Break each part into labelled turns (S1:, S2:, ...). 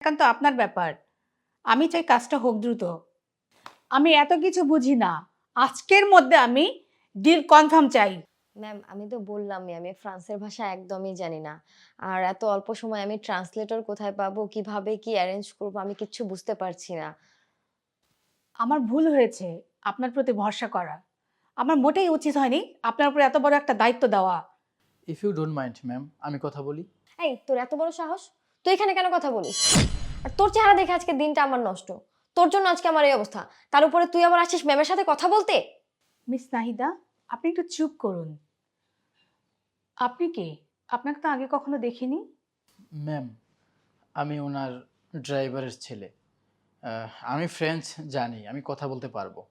S1: একান্ত আপনার ব্যাপার। আমি চাই কাজটা হোক দ্রুত। আমি এত কিছু বুঝি না। আজকের মধ্যে আমি ডিল কনফার্ম চাই।
S2: ম্যাম আমি তো বললামই আমি ফ্রান্সের ভাষা একদমই জানি না। আর এত অল্প সময়ে আমি ট্রান্সলেটর কোথায় পাবো, কিভাবে কি অ্যারেঞ্জ করব আমি কিচ্ছু বুঝতে পারছি না।
S1: আমার ভুল হয়েছে আপনার প্রতি ভরসা করা। আমার মোটেই উচিত হয়নি আপনার উপর এত বড় একটা দায়িত্ব দেওয়া।
S3: If you don't mind ma'am, আমি কথা বলি।
S2: এই তোর এত বড় সাহস? তুই এখানে কেন কথা বলিস? আর তোর চেহারা দেখে আজকে দিনটা আমার নষ্ট। তোর জন্য আজকে আমার এই অবস্থা। তার উপরে তুই আবার আসিস ম্যামের সাথে কথা বলতে?
S1: মিস নাহিদা, আপনি একটু চুপ করুন। আপনি কে? আপনাকে তো আগে কখনো দেখিনি।
S3: ম্যাম, আমি ওনার ড্রাইভারের ছেলে। আমি ফ্রেঞ্চ জানি, আমি কথা বলতে পারবো।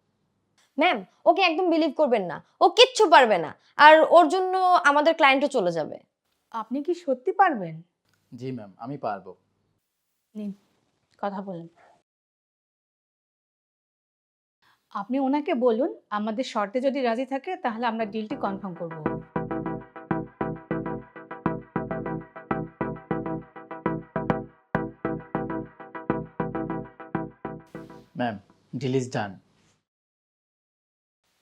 S2: ম্যাম ওকে একদম বিলিভ করবেন না। ও কিচ্ছু পারবে না। আর ওর জন্য আমাদের ক্লায়েন্টও চলে যাবে।
S1: আপনি কি সত্যি পারবেন?
S3: জি ম্যাম, আমি পারবো।
S1: নিন, কথা বলুন। আপনি ওনাকে বলুন আমাদের শর্তে যদি রাজি থাকে তাহলে আমরা ডিলটি কনফার্ম করব।
S3: Ma'am, deal is done.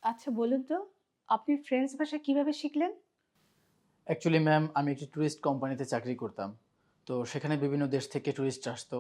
S1: আচ্ছা বলুন তো, আপনি ফ্রেঞ্চ ভাষা কিভাবে শিখলেন?
S3: অ্যাকচুয়ালি ম্যাম, আমি একটি ট্যুরিস্ট কোম্পানিতে চাকরি করতাম। তো সেখানে বিভিন্ন দেশ থেকে ট্যুরিস্ট আসতো।